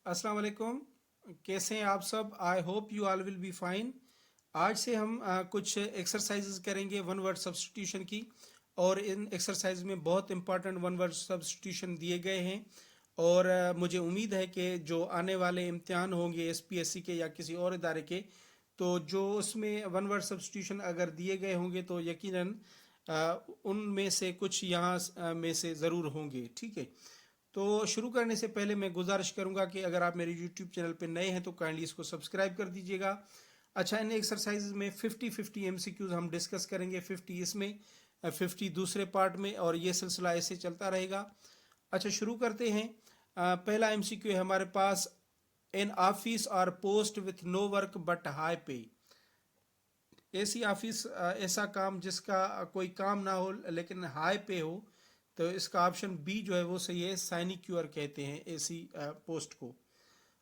अस्सलाम वालेकुम। कैसे हैं आप सब? I hope you all will be fine. आज से हम कुछ एक्सरसाइजेज करेंगे वन वर्ड सब्स्टिट्यूशन की। और इन एक्सरसाइज में बहुत इंपॉर्टेंट वन वर्ड सब्स्टिट्यूशन दिए गए हैं। और मुझे उम्मीद है कि जो आने वाले इम्तिहान होंगे एसपीएससी के या किसी और इदारे के, तो जो उसमें वन वर्ड सब्स्टिट्यूशन अगर दिए गए होंगे तो यकीनन उनमें से कुछ यहाँ में से ज़रूर होंगे। ठीक है, तो शुरू करने से पहले मैं गुजारिश करूंगा कि अगर आप मेरे यूट्यूब चैनल पर नए हैं तो काइंडली इसको सब्सक्राइब कर दीजिएगा। अच्छा, इन एक्सरसाइज में 50-50 एमसीक्यूज हम डिस्कस करेंगे। 50 इसमें, 50 दूसरे पार्ट में, और ये सिलसिला ऐसे चलता रहेगा। अच्छा, शुरू करते हैं। पहला एमसीक्यू है हमारे पास। एन ऑफिस और post with no work but high pay. ऐसी ऑफिस, ऐसा काम जिसका कोई काम ना हो लेकिन हाई पे हो, तो इसका ऑप्शन बी जो है वो सही है। साइनिक्यूर कहते हैं ऐसी पोस्ट को।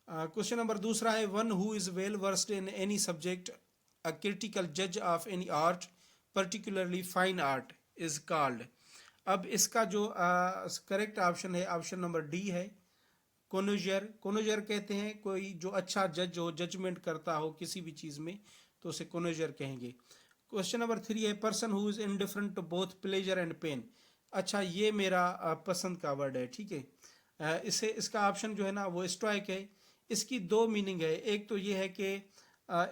क्वेश्चन नंबर दूसरा है, one who is well versed in any subject, a critical जज of any art, particularly fine art, is called. अब इसका जो करेक्ट ऑप्शन है, ऑप्शन नंबर डी है, कोनोजर। कोनोजर कहते हैं कोई जो अच्छा जज हो, जजमेंट करता हो किसी भी चीज़ में, तो उसे कोनोजर कहेंगे। क्वेश्चन नंबर 3 है, person who is indifferent to both pleasure and pain. अच्छा, ये मेरा पसंद का वर्ड है। ठीक है, इसे इसका ऑप्शन जो है ना वो स्टोइक है। इसकी दो मीनिंग है। एक तो ये है कि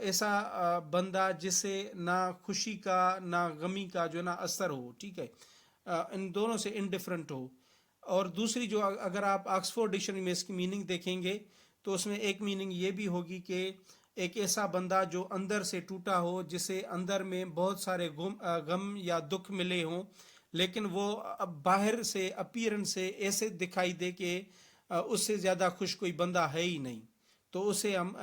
ऐसा बंदा जिसे ना खुशी का ना गमी का जो है ना असर हो। ठीक है, इन दोनों से इनडिफरेंट हो। और दूसरी जो, अगर आप ऑक्सफोर्ड डिक्शनरी में इसकी मीनिंग देखेंगे तो उसमें एक मीनिंग ये भी होगी कि एक ऐसा बंदा जो अंदर से टूटा हो, जिसे अंदर में बहुत सारे गम या दुख मिले हों, लेकिन वो अब बाहर से अपीयरेंस से ऐसे दिखाई दे कि उससे ज़्यादा खुश कोई बंदा है ही नहीं, तो उसे हम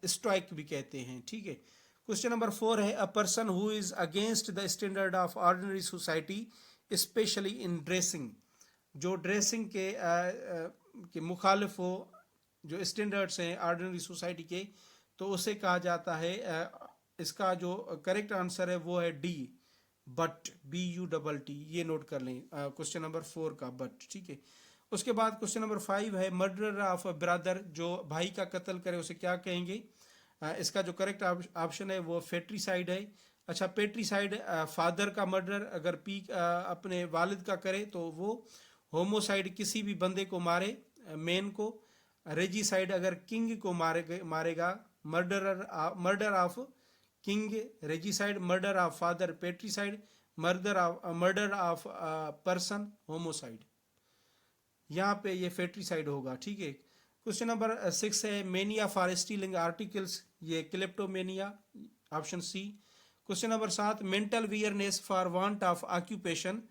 स्टोइक भी कहते हैं। ठीक है, क्वेश्चन नंबर 4 है, a person who is against the standard of ordinary society, specially in dressing. जो ड्रेसिंग के मुखालिफ हो, जो स्टैंडर्ड्स हैं ऑर्डिनरी सोसाइटी के, तो उसे कहा जाता है। इसका जो करेक्ट आंसर है वो है डी, बट, BUTT। ये नोट कर लें, क्वेश्चन नंबर 4 का बट। ठीक है, उसके बाद क्वेश्चन नंबर 5 है, मर्डर ऑफ अ ब्रदर। जो भाई का कत्ल करे उसे क्या कहेंगे? इसका जो करेक्ट ऑप्शन है वो फेट्रीसाइड है। अच्छा, पेट्रीसाइड फादर का मर्डर अगर अपने वालिद का करे तो वो होमोसाइड, किसी भी बंदे को मारे, मेन को। रेजिसाइड अगर किंग को मारेगा। Murder of king regicide, murder of father patricide, murder of person homicide. यहाँ पे ये फेट्रीसाइड होगा। ठीक है, क्वेश्चन नंबर 6 है, मेनिया फॉर स्टीलिंग आर्टिकल्स। ये kleptomania, option C. Question number 7, mental weariness for want of occupation.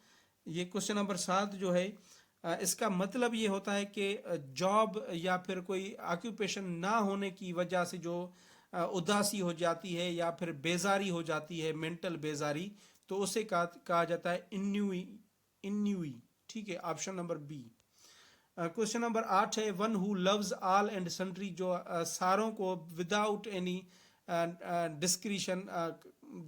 ये क्वेश्चन नंबर 7 जो है, इसका मतलब ये होता है कि जॉब या फिर कोई ऑक्यूपेशन ना होने की वजह से जो उदासी हो जाती है या फिर बेजारी हो जाती है, मेंटल बेजारी, तो उसे कहा जाता है इन्यूई। इन्यूई। ठीक है, option number B. Question number 8 है, one who loves all and sundry. जो सारों को विदाउट एनी डिस्क्रिशन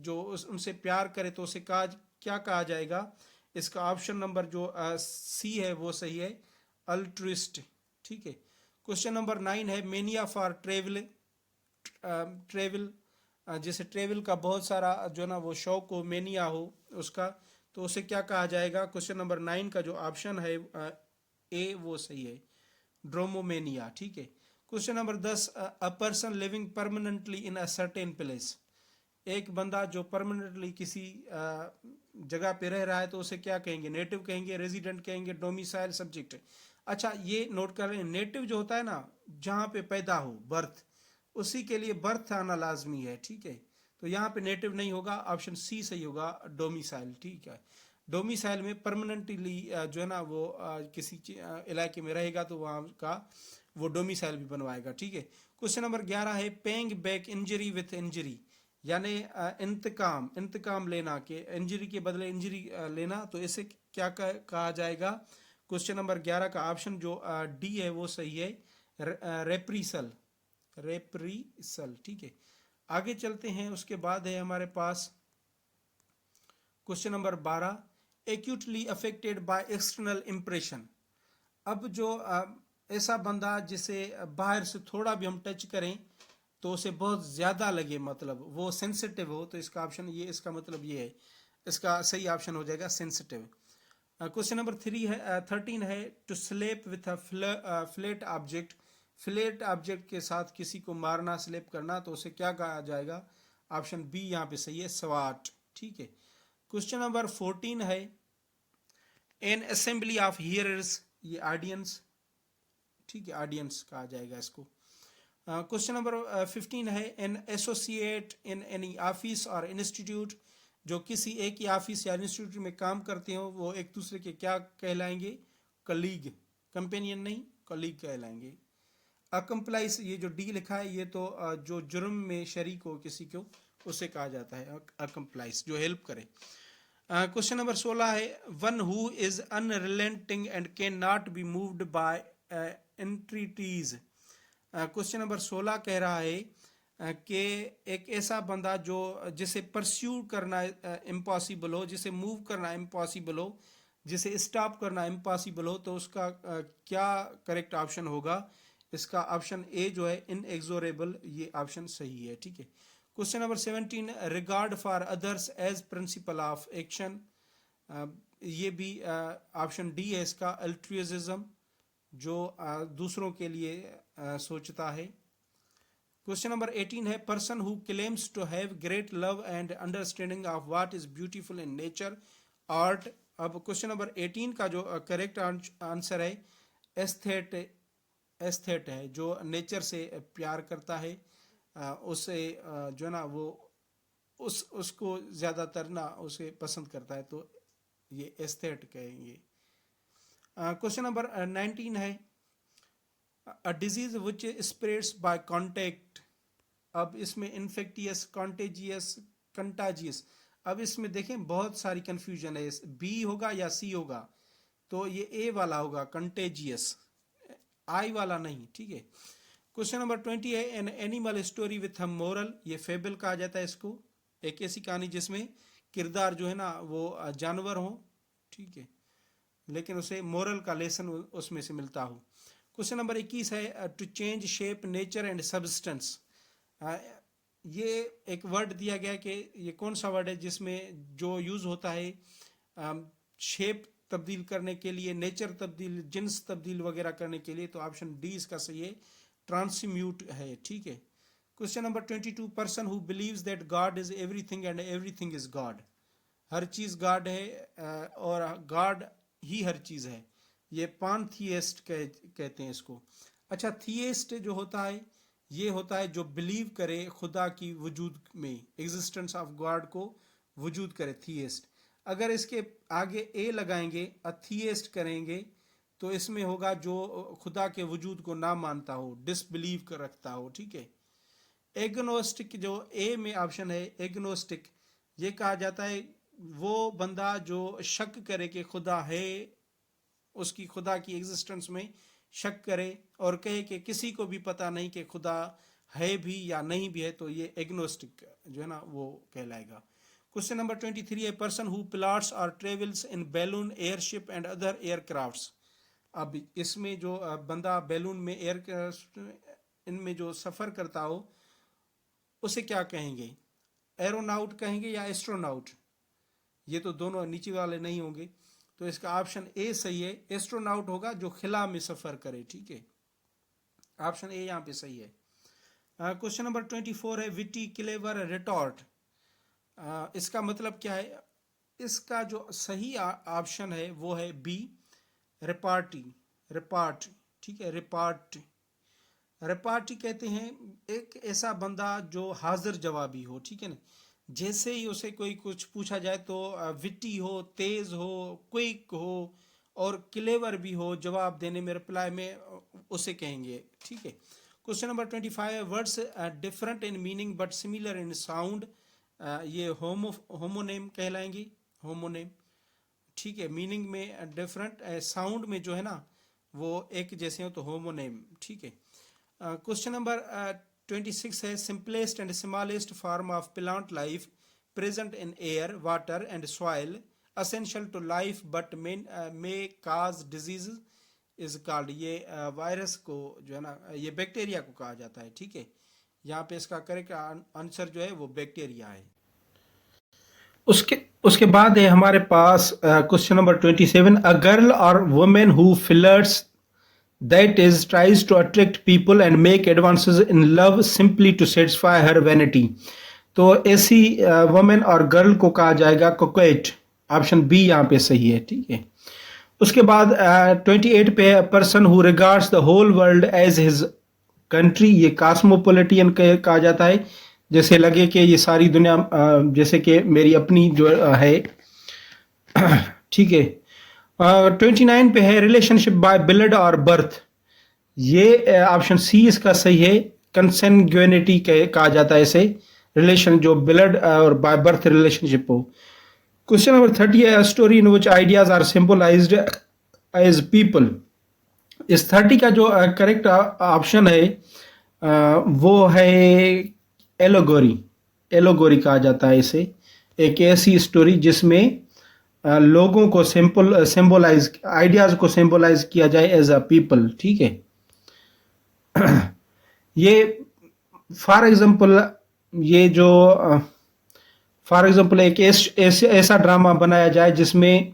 जो उनसे प्यार करे तो उसे क्या कहा जाएगा? इसका ऑप्शन नंबर जो सी है वो सही है, अल्ट्रिस्ट। ठीक है, क्वेश्चन नंबर 9 है, मेनिया फॉर ट्रेवल। जैसे ट्रेवल का बहुत सारा जो है ना वो शौक हो, मेनिया हो उसका, तो उसे क्या कहा जाएगा? क्वेश्चन नंबर 9 का जो ऑप्शन है ए वो सही है, ड्रोमोमेनिया। ठीक है, question number 10, a person living permanently in a certain place. एक बंदा जो परमानेंटली किसी जगह पे रह रहा है तो उसे क्या कहेंगे? नेटिव कहेंगे, रेजिडेंट कहेंगे, डोमिसाइल, सब्जेक्ट। अच्छा, ये नोट कर रहे हैं, नेटिव जो होता है ना, जहाँ पे पैदा हो, बर्थ, उसी के लिए बर्थ आना लाजमी है। ठीक है, तो यहाँ पे नेटिव नहीं होगा, ऑप्शन सी सही होगा, डोमिसाइल। ठीक है, डोमिसाइल में परमानेंटली जो है ना वो किसी इलाके में रहेगा तो वहाँ का वो डोमिसाइल भी बनवाएगा। ठीक है, क्वेश्चन नंबर 11 है, paying back injury with injury. यानी इंतकाम लेना, के इंजरी के बदले इंजरी लेना, तो इसे क्या कहा जाएगा? क्वेश्चन नंबर 11 का ऑप्शन जो डी है वो सही है, रेप्रीसल। रेप्रीसल। ठीक है, आगे चलते हैं। उसके बाद है हमारे पास question number 12, acutely affected by external impression. अब जो ऐसा बंदा जिसे बाहर से थोड़ा भी हम टच करें तो उसे बहुत ज़्यादा लगे, मतलब वो सेंसिटिव हो, तो इसका ऑप्शन ये, इसका मतलब ये है, इसका सही ऑप्शन हो जाएगा सेंसिटिव। क्वेश्चन नंबर 13 है to slap with a flat object. Flat object के साथ किसी को मारना, स्लेप करना, तो उसे क्या कहा जाएगा? ऑप्शन बी यहाँ पे सही है, स्वाट। ठीक है। क्वेश्चन नंबर 14 है एन असेंबली ऑफ हियरर्स, ये ऑडियंस, ठीक है, ऑडियंस कहा जाएगा इसको। क्वेश्चन नंबर 15 है an associate in any office और इंस्टीट्यूट, जो किसी एक ही ऑफिस या इंस्टीट्यूट में काम करते हो वो एक दूसरे के क्या कहलाएंगे? कलीग, कंपेनियन नहीं, कलीग कहलाएंगे। अकम्प्लाइज, ये जो डी लिखा है ये तो जो जुर्म में शरीक हो किसी को, उसे कहा जाता है अकम्प्लाइज, जो हेल्प करे। क्वेश्चन नंबर 16 है one who is unrelenting and can not be moved by entreaties. Question number 16 कह रहा है कि एक ऐसा बंदा जो जिसे परस्यू करना इम्पॉसिबल हो, जिसे मूव करना इम्पॉसिबल हो, जिसे स्टॉप करना इम्पॉसिबल हो, तो उसका क्या करेक्ट ऑप्शन होगा? इसका ऑप्शन ए जो है इनएक्सोरेबल, ये ऑप्शन सही है। ठीक है। Question number 17 regard for others as principle of action, ये भी ऑप्शन डी है इसका, अल्ट्रुइज्म, जो दूसरों के लिए सोचता है। क्वेश्चन नंबर 18 है person who claims to have great love and understanding of what is beautiful in nature art. अब क्वेश्चन नंबर 18 का जो करेक्ट आंसर है एस्थेट, एस्थेट है, जो नेचर से प्यार करता है, उसे जो ना वो उसको ज़्यादातर ना उसे पसंद करता है, तो ये एस्थेट कहेंगे। क्वेश्चन नंबर 19 है a disease which spreads by contact. अब इसमें इन्फेक्टियस, कॉन्टेजियस, कंटाजियस, अब इसमें देखें बहुत सारी कंफ्यूजन है, बी होगा या सी होगा, तो ये ए वाला होगा, कंटेजियस, आई वाला नहीं। ठीक है। क्वेश्चन नंबर 20 है an animal story with a moral, ये फेबल कहा जाता है इसको, एक ऐसी कहानी जिसमें किरदार जो है ना वो जानवर हो, ठीक है, लेकिन उसे मोरल का लेसन उसमें से मिलता हो। क्वेश्चन नंबर 21 है to change shape nature and substance. ये एक वर्ड दिया गया कि ये कौन सा वर्ड है जिसमें जो यूज होता है शेप तब्दील करने के लिए, नेचर तब्दील, जिन्स तब्दील वगैरह करने के लिए, तो ऑप्शन डी इसका सही है, ट्रांसम्यूट है। ठीक है। Question number 22 person who believes that God is everything and everything is God, हर चीज गॉड है और गॉड ही हर चीज है, ये पानथियस्ट कहते हैं इसको। अच्छा, थियस्ट जो होता है ये होता है जो बिलीव करे खुदा की वजूद में, एग्जिस्टेंस ऑफ गॉड को वजूद करे, थियस्ट। अगर इसके आगे ए लगाएंगे, अथियस्ट करेंगे, तो इसमें होगा जो खुदा के वजूद को ना मानता हो, डिसबिलीव कर रखता हो। ठीक है। एग्नोस्टिक जो ए में ऑप्शन है, एग्नोस्टिक, ये कहा जाता है वो बंदा जो शक करे कि खुदा है, उसकी खुदा की एग्जिस्टेंस में शक करे और कहे कि किसी को भी पता नहीं कि खुदा है भी या नहीं भी है, तो ये एग्नोस्टिक जो है ना वो कहलाएगा। क्वेश्चन नंबर 23 है पर्सन हु प्लॉट्स और travels in balloon, airship and other aircrafts. अब इसमें जो बंदा बैलून में, एयरक्राफ्ट इनमें जो सफ़र करता हो उसे क्या कहेंगे? एरोनाउट कहेंगे या एस्ट्रोनाउट? ये तो दोनों नीचे वाले नहीं होंगे, तो इसका ऑप्शन ए सही है, एस्ट्रोनाउट होगा जो खिला में सफर करे। ठीक है। ऑप्शन ए यहाँ पे सही है। क्वेश्चन नंबर 24 है विटी, क्लेवर, रिटॉर्ट। इसका मतलब क्या है? इसका जो सही ऑप्शन है वो है बी, रिपार्टी, रिपार्ट। ठीक है, रिपार्ट, रिपार्टी कहते हैं एक ऐसा बंदा जो हाजिर जवाबी हो। ठीक है ना, जैसे ही उसे कोई कुछ पूछा जाए तो विट्टी हो, तेज हो, क्विक हो और क्लेवर भी हो जवाब देने में, रिप्लाई में, उसे कहेंगे। ठीक है। Question number 25 words different in meaning but similar in sound, ये होमोनेम कहलाएंगे, होमोनेम। ठीक है, मीनिंग में डिफरेंट, साउंड में जो है ना वो एक जैसे हो तो होमोनेम। ठीक है। क्वेश्चन नंबर 26 है simplest and smallest form of plant life present in air, water and soil, essential to life but may cause disease. Is called, ये वायरस को जो है ना, ये बैक्टीरिया को कहा जाता है, ठीक है। यहाँ पे इसका करेक्ट आंसर जो है वो बैक्टीरिया है। उसके उसके बाद है हमारे पास क्वेश्चन नंबर 27, अ गर्ल और women who flirts that is tries to attract people and make advances in love simply to satisfy her vanity। तो ऐसी वुमेन और गर्ल को कहा जाएगा कोकेट। ऑप्शन बी यहाँ पे सही है, ठीक है। उसके बाद 28 पे, person who regards the whole world as his country, ये कॉस्मोपोलिटियन कहा जाता है, जैसे लगे कि ये सारी दुनिया जैसे कि मेरी अपनी जो है, ठीक है। 29 पे है, रिलेशनशिप बाय ब्लड और बर्थ, ये ऑप्शन सी इसका सही है, कंसेंग्युइनिटी कहा जाता है इसे, रिलेशन जो ब्लड और बाय बर्थ रिलेशनशिप हो। क्वेश्चन नंबर 30 है, story in which ideas are symbolised as people. इस 30 का जो करेक्ट ऑप्शन है वो है एलोगोरी। एलोगोरी कहा जाता है इसे, एक ऐसी स्टोरी जिसमें लोगों को सिंबलाइज, आइडियाज को सिंबलाइज किया जाए एज अ पीपल, ठीक है। ये फॉर एग्जांपल, ये जो फॉर एग्जांपल एक ऐसा ड्रामा बनाया जाए जिसमें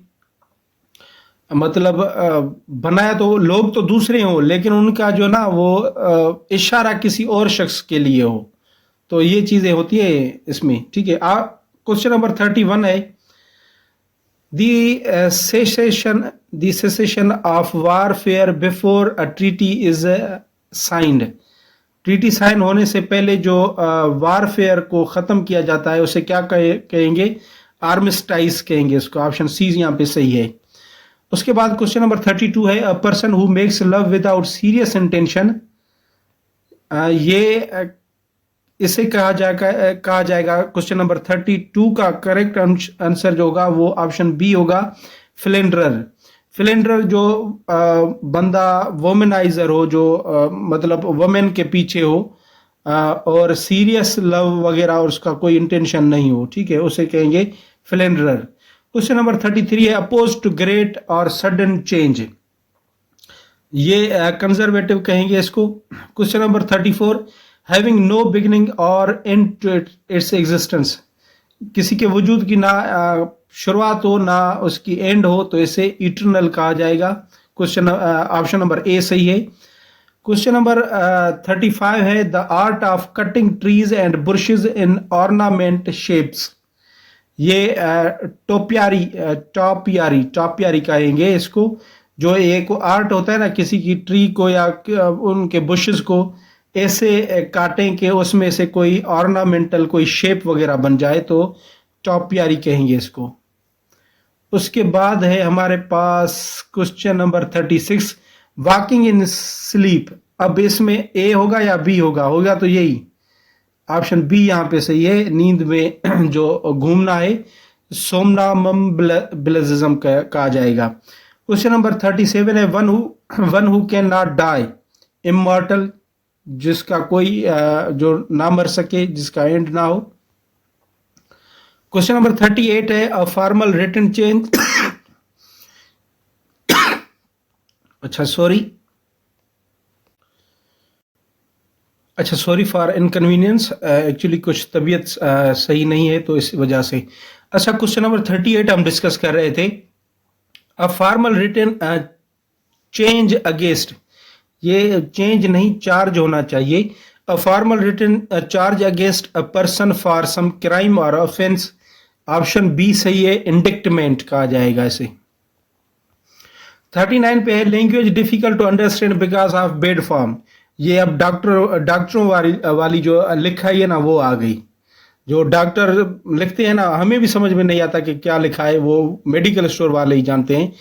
मतलब बनाया तो लोग तो दूसरे हों, लेकिन उनका जो ना वो इशारा किसी और शख्स के लिए हो, तो ये चीजें होती है इसमें, ठीक है। क्वेश्चन नंबर 31 है, The cessation of warfare before a treaty is signed। Treaty sign होने से पहले जो वारफेयर को खत्म किया जाता है उसे क्या कहेंगे? आर्मिस्टाइज कहेंगे इसको। ऑप्शन सी यहाँ पे सही है। उसके बाद क्वेश्चन नंबर 32 है, a person who makes love without serious intention, ये इसे कहा जाएगा क्वेश्चन नंबर 32 का करेक्ट आंसर जो होगा वो ऑप्शन बी होगा, फिलेंडरर। फिलेंडरर जो बंदा वोमेनाइजर हो, जो मतलब वुमेन के पीछे हो और सीरियस लव वगैरह और उसका कोई इंटेंशन नहीं हो, ठीक है, उसे कहेंगे फिलेंडरर। क्वेश्चन नंबर 33 है, अपोज टू ग्रेट और सडन चेंज, ये कंजर्वेटिव कहेंगे इसको। Question number 34, having no beginning और एंड टू इट्स एग्जिस्टेंस, किसी के वजूद की ना शुरुआत हो ना उसकी एंड हो, तो इसे इटर्नल कहा जाएगा। क्वेश्चन ऑप्शन नंबर ए सही है। क्वेश्चन नंबर 35 है, the art of cutting trees and bushes in ornament shapes, ये टॉपियारी कहेंगे इसको। जो एक आर्ट होता है ना, किसी की ट्री को या उनके बुशेस को ऐसे काटें कि उसमें से कोई ऑर्नामेंटल कोई शेप वगैरह बन जाए, तो टॉपियारी कहेंगे इसको। उसके बाद है हमारे पास question number 36, walking in sleep, अब इसमें ए होगा या बी होगा? होगा तो यही ऑप्शन बी यहाँ पे सही है, नींद में जो घूमना है सोमनाम्बुलिज्म कहा जाएगा। क्वेश्चन नंबर 37 है, one who can not die, immortal, जिसका कोई जो ना मर सके, जिसका एंड ना हो। क्वेश्चन नंबर 38 है, अ फॉर्मल रिटन चेंज अच्छा सॉरी फॉर इनकन्वीनियंस, एक्चुअली कुछ तबीयत सही नहीं है तो इस वजह से। अच्छा, क्वेश्चन नंबर 38 हम डिस्कस कर रहे थे, a formal written change against, ये चेंज नहीं चार्ज होना चाहिए। A formal written charge against a person for some crime और ऑफेंस, ऑप्शन बी सही है, इंडिक्टमेंट कहा जाएगा इसे। 39 पे है, language difficult to understand because of bad form, ये अब डॉक्टरों वाली जो लिखाई है ना वो आ गई। जो डॉक्टर लिखते हैं ना, हमें भी समझ में नहीं आता कि क्या लिखा है, वो मेडिकल स्टोर वाले ही जानते हैं,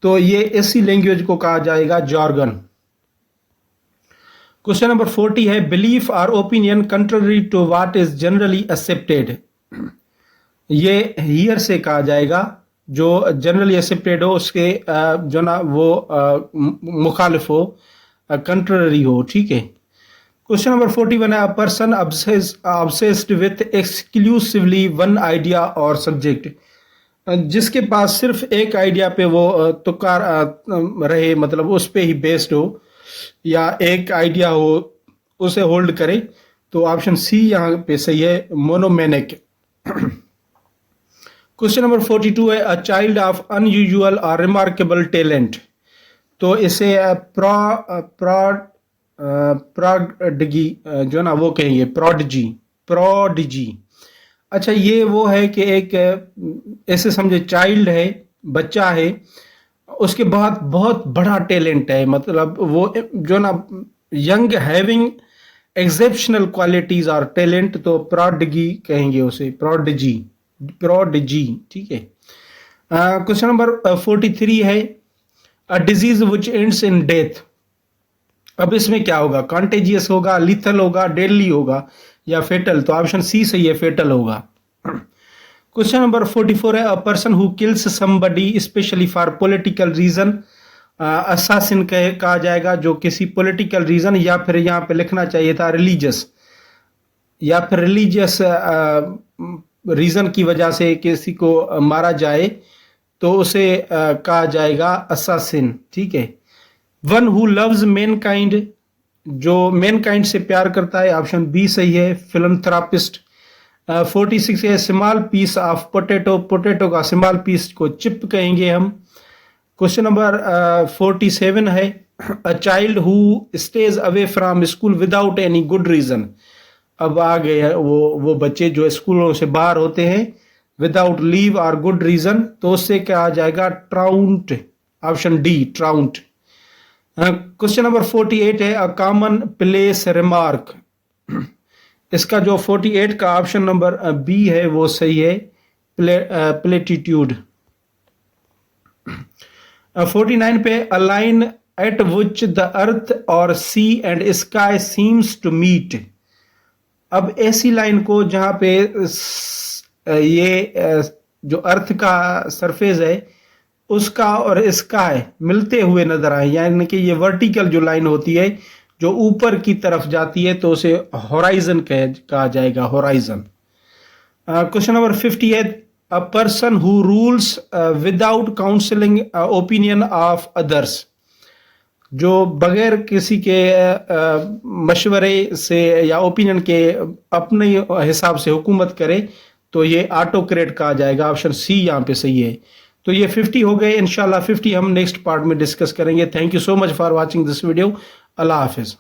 तो ये ऐसी लैंग्वेज को कहा जाएगा जॉर्गन। क्वेश्चन नंबर 40 है, बिलीफ और opinion contrary to what is generally accepted, ये हियर से कहा जाएगा, जो जनरली एक्सेप्टेड हो उसके जो ना वो मुखालिफ हो, कंट्ररी हो, ठीक है। क्वेश्चन नंबर 41 है, a person obsessed with exclusively one idea और सब्जेक्ट, जिसके पास सिर्फ एक आइडिया पे वो तुक्का रहे, मतलब उस पे ही बेस्ड हो या एक आइडिया हो उसे होल्ड करे, तो ऑप्शन सी यहाँ पे सही है, मोनोमेनिक। क्वेश्चन नंबर 42 है, अ चाइल्ड ऑफ अनयूजुअल और रिमार्केबल टैलेंट। तो इसे प्रॉडगी जो ना वो कहेंगे, प्रॉडजी, प्रॉडजी। अच्छा, ये वो है कि एक ऐसे समझे चाइल्ड है, बच्चा है, उसके बाद बहुत बड़ा टैलेंट है, मतलब वो जो ना यंग हैविंग एक्सेप्शनल क्वालिटीज और टैलेंट, तो प्रॉडगी कहेंगे उसे, प्रॉडजी, प्रॉडजी। ठीक है। क्वेश्चन नंबर 43 है, a disease which ends in death. अब इसमें क्या होगा, कॉन्टेजियस होगा, लिथल होगा, डेडली होगा या फेटल, तो ऑप्शन सी सही है, फेटल होगा। क्वेश्चन नंबर 44 है, a person who kills somebody especially for political reason, assassin कहा जाएगा जो किसी पॉलिटिकल रीजन, या फिर यहाँ पे लिखना चाहिए था रिलीजियस, या फिर रिलीजियस रीजन की वजह से किसी को मारा जाए, तो उसे कहा जाएगा असासिन। ठीक है। वन हु लव्स मैनकाइंड, जो मैनकाइंड से प्यार करता है, ऑप्शन बी सही है, फिलंथ्रापिस्ट। 46 है, small piece of potato, potato का स्मॉल पीस को चिप कहेंगे हम। क्वेश्चन नंबर 47 है, a child who stays away from school without any good reason. अब आ गए वो बच्चे जो स्कूलों से बाहर होते हैं विदाउट लीव और गुड रीजन, तो उससे क्या आ जाएगा, ट्राउंट, ऑप्शन डी, ट्राउंट। क्वेश्चन नंबर 48 है, अ कॉमन प्लेस रिमार्क। इसका जो 48 का ऑप्शन नंबर बी है वो सही है, प्लेटिट्यूड। 49 पे, a line at which the earth और sea and sky seems to meet. अब ऐसी लाइन को जहां पे ये जो अर्थ का सरफेस है उसका और स्काई मिलते हुए नजर आए, यानी कि ये वर्टिकल जो लाइन होती है जो ऊपर की तरफ जाती है, तो उसे होराइजन कहा जाएगा, होराइजन। क्वेश्चन नंबर 50 है, a person who rules without counselling opinion of others. जो बगैर किसी के मशवरे से या ओपिनियन के अपने हिसाब से हुकूमत करे, तो ये ऑटोक्रेट कहा जाएगा, ऑप्शन सी यहाँ पे सही है। तो ये 50 हो गए। इंशाल्लाह 50 हम नेक्स्ट पार्ट में डिस्कस करेंगे। Thank you so much for watching this video. अल्लाह हाफिज़।